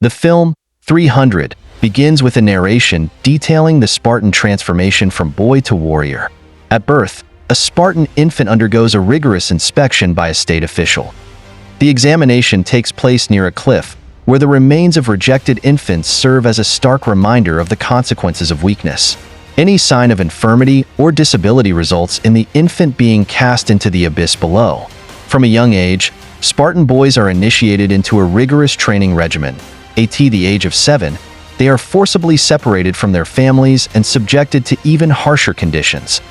The film, 300, begins with a narration detailing the Spartan transformation from boy to warrior. At birth, a Spartan infant undergoes a rigorous inspection by a state official. The examination takes place near a cliff, where the remains of rejected infants serve as a stark reminder of the consequences of weakness. Any sign of infirmity or disability results in the infant being cast into the abyss below. From a young age, Spartan boys are initiated into a rigorous training regimen. At the age of 7, they are forcibly separated from their families and subjected to even harsher conditions.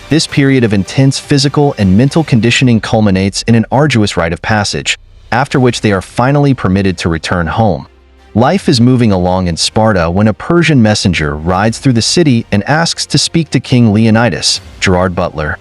This period of intense physical and mental conditioning culminates in an arduous rite of passage, after which they are finally permitted to return home. Life is moving along in Sparta when a Persian messenger rides through the city and asks to speak to King Leonidas, Gerard Butler.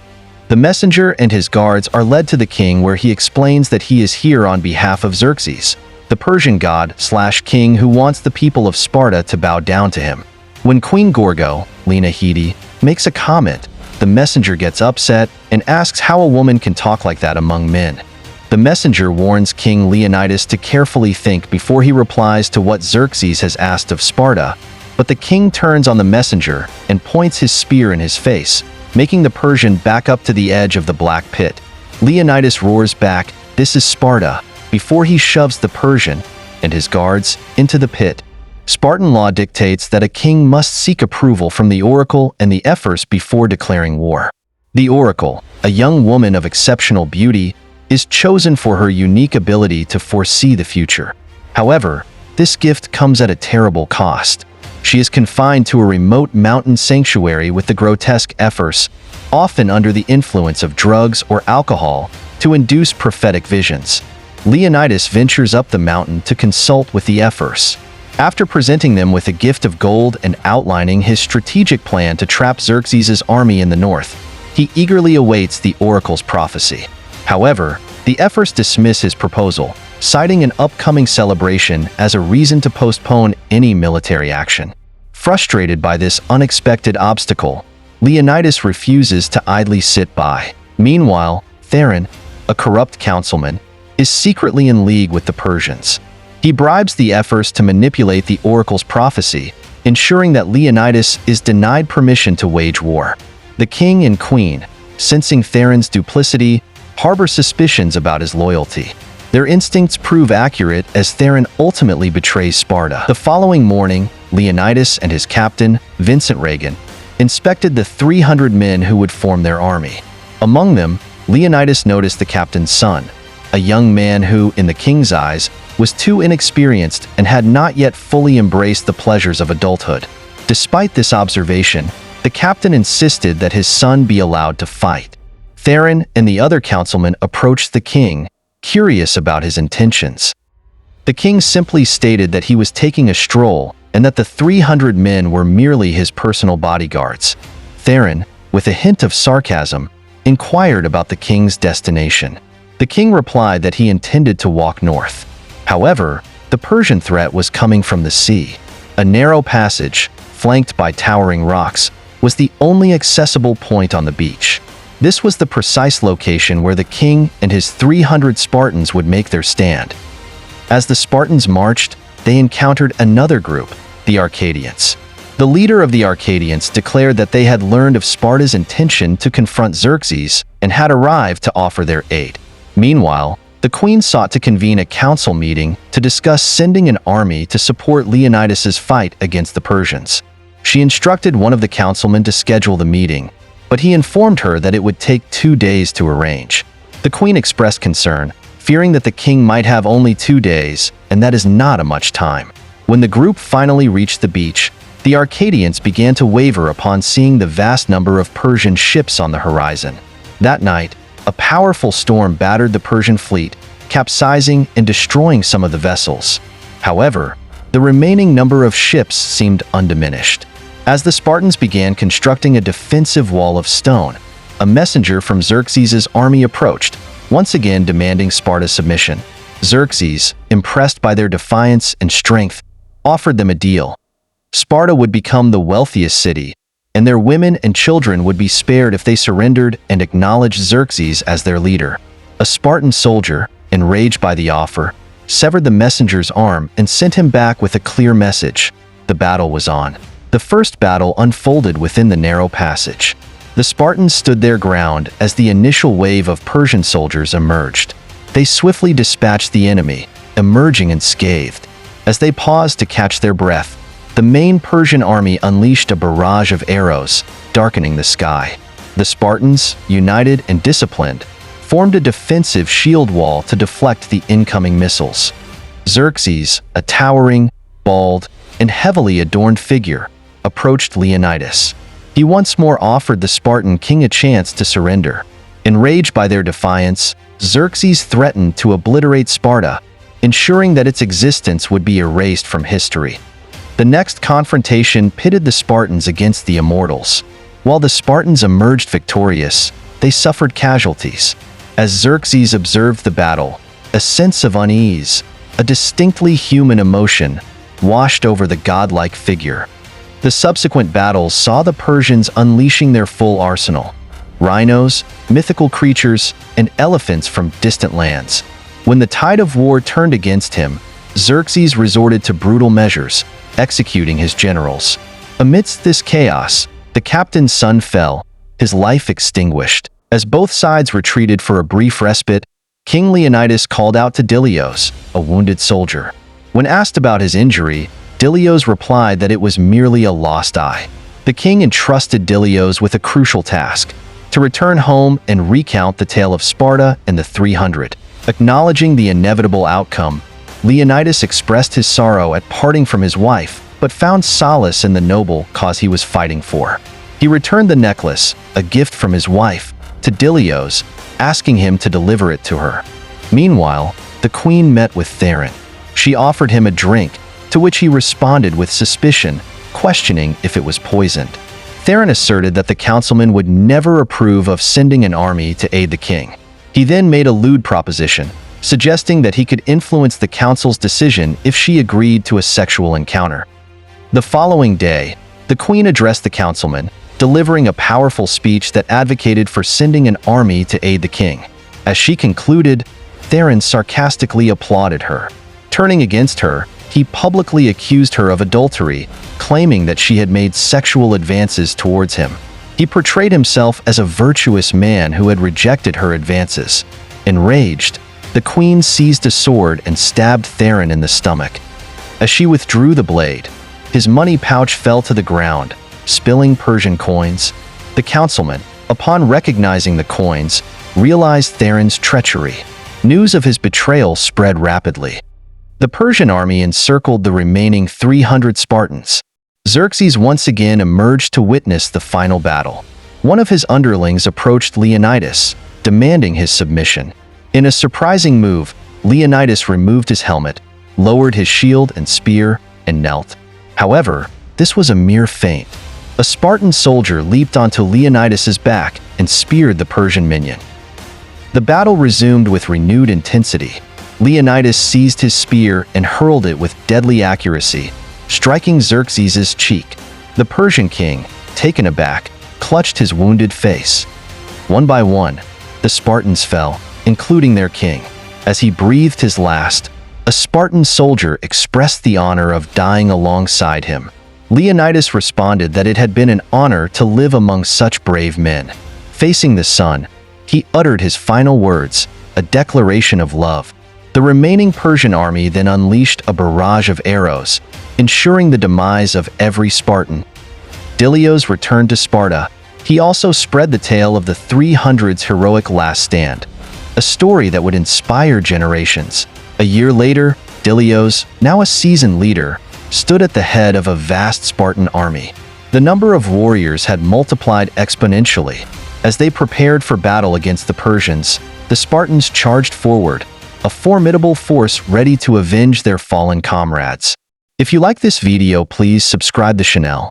The messenger and his guards are led to the king, where he explains that he is here on behalf of Xerxes, the Persian god/king who wants the people of Sparta to bow down to him. When Queen Gorgo, Lena Headey, makes a comment, the messenger gets upset and asks how a woman can talk like that among men. The messenger warns King Leonidas to carefully think before he replies to what Xerxes has asked of Sparta, but the king turns on the messenger and points his spear in his face, making the Persian back up to the edge of the black pit. Leonidas roars back, "This is Sparta," before he shoves the Persian and his guards into the pit. Spartan law dictates that a king must seek approval from the oracle and the ephialtes before declaring war. The oracle, a young woman of exceptional beauty, is chosen for her unique ability to foresee the future. However, this gift comes at a terrible cost. She is confined to a remote mountain sanctuary with the grotesque ephialtes, often under the influence of drugs or alcohol, to induce prophetic visions. Leonidas ventures up the mountain to consult with the ephialtes. After presenting them with a gift of gold and outlining his strategic plan to trap Xerxes' army in the north, he eagerly awaits the oracle's prophecy. However, the ephialtes dismiss his proposal, citing an upcoming celebration as a reason to postpone any military action. Frustrated by this unexpected obstacle, Leonidas refuses to idly sit by. Meanwhile, Theron, a corrupt councilman, is secretly in league with the Persians. He bribes the ephialtes to manipulate the oracle's prophecy, ensuring that Leonidas is denied permission to wage war. The king and queen, sensing Theron's duplicity, harbor suspicions about his loyalty. Their instincts prove accurate as Theron ultimately betrays Sparta. The following morning, Leonidas and his captain, Vincent Regan, inspected the 300 men who would form their army. Among them, Leonidas noticed the captain's son, a young man who, in the king's eyes, was too inexperienced and had not yet fully embraced the pleasures of adulthood. Despite this observation, the captain insisted that his son be allowed to fight. Theron and the other councilmen approached the king, curious about his intentions. The king simply stated that he was taking a stroll and that the 300 men were merely his personal bodyguards. Theron, with a hint of sarcasm, inquired about the king's destination. The king replied that he intended to walk north. However, the Persian threat was coming from the sea. A narrow passage, flanked by towering rocks, was the only accessible point on the beach. This was the precise location where the king and his 300 Spartans would make their stand. As the Spartans marched, they encountered another group, the Arcadians. The leader of the Arcadians declared that they had learned of Sparta's intention to confront Xerxes and had arrived to offer their aid. Meanwhile, the queen sought to convene a council meeting to discuss sending an army to support Leonidas's fight against the Persians. She instructed one of the councilmen to schedule the meeting, but he informed her that it would take 2 days to arrange. The queen expressed concern, fearing that the king might have only 2 days, and that is not a much time. When the group finally reached the beach, the Arcadians began to waver upon seeing the vast number of Persian ships on the horizon. That night, a powerful storm battered the Persian fleet, capsizing and destroying some of the vessels. However, the remaining number of ships seemed undiminished. As the Spartans began constructing a defensive wall of stone, a messenger from Xerxes' army approached, once again demanding Sparta's submission. Xerxes, impressed by their defiance and strength, offered them a deal. Sparta would become the wealthiest city, and their women and children would be spared if they surrendered and acknowledged Xerxes as their leader. A Spartan soldier, enraged by the offer, severed the messenger's arm and sent him back with a clear message. The battle was on. The first battle unfolded within the narrow passage. The Spartans stood their ground as the initial wave of Persian soldiers emerged. They swiftly dispatched the enemy, emerging unscathed. As they paused to catch their breath, the main Persian army unleashed a barrage of arrows, darkening the sky. The Spartans, united and disciplined, formed a defensive shield wall to deflect the incoming missiles. Xerxes, a towering, bald, and heavily adorned figure, approached Leonidas. He once more offered the Spartan king a chance to surrender. Enraged by their defiance, Xerxes threatened to obliterate Sparta, ensuring that its existence would be erased from history. The next confrontation pitted the Spartans against the Immortals. While the Spartans emerged victorious, they suffered casualties. As Xerxes observed the battle, a sense of unease, a distinctly human emotion, washed over the godlike figure. The subsequent battles saw the Persians unleashing their full arsenal: rhinos, mythical creatures, and elephants from distant lands. When the tide of war turned against him, Xerxes resorted to brutal measures, executing his generals. Amidst this chaos, the captain's son fell, his life extinguished. As both sides retreated for a brief respite, King Leonidas called out to Dilios, a wounded soldier. When asked about his injury, Dilios replied that it was merely a lost eye. The king entrusted Dilios with a crucial task: to return home and recount the tale of Sparta and the 300. Acknowledging the inevitable outcome, Leonidas expressed his sorrow at parting from his wife, but found solace in the noble cause he was fighting for. He returned the necklace, a gift from his wife, to Dilios, asking him to deliver it to her. Meanwhile, the queen met with Theron. She offered him a drink, to which he responded with suspicion, questioning if it was poisoned. Theron asserted that the councilman would never approve of sending an army to aid the king. He then made a lewd proposition, suggesting that he could influence the council's decision if she agreed to a sexual encounter. The following day, the queen addressed the councilman, delivering a powerful speech that advocated for sending an army to aid the king. As she concluded, Theron sarcastically applauded her. Turning against her, he publicly accused her of adultery, claiming that she had made sexual advances towards him. He portrayed himself as a virtuous man who had rejected her advances. Enraged, the queen seized a sword and stabbed Theron in the stomach. As she withdrew the blade, his money pouch fell to the ground, spilling Persian coins. The councilman, upon recognizing the coins, realized Theron's treachery. News of his betrayal spread rapidly. The Persian army encircled the remaining 300 Spartans. Xerxes once again emerged to witness the final battle. One of his underlings approached Leonidas, demanding his submission. In a surprising move, Leonidas removed his helmet, lowered his shield and spear, and knelt. However, this was a mere feint. A Spartan soldier leaped onto Leonidas's back and speared the Persian minion. The battle resumed with renewed intensity. Leonidas seized his spear and hurled it with deadly accuracy, striking Xerxes' cheek. The Persian king, taken aback, clutched his wounded face. One by one, the Spartans fell, including their king. As he breathed his last, a Spartan soldier expressed the honor of dying alongside him. Leonidas responded that it had been an honor to live among such brave men. Facing the sun, he uttered his final words, a declaration of love. The remaining Persian army then unleashed a barrage of arrows, ensuring the demise of every Spartan. Dilios returned to Sparta. He also spread the tale of the 300's heroic last stand, a story that would inspire generations. A year later, Dilios, now a seasoned leader, stood at the head of a vast Spartan army. The number of warriors had multiplied exponentially. As they prepared for battle against the Persians, the Spartans charged forward, a formidable force ready to avenge their fallen comrades. If you like this video, please subscribe to the channel.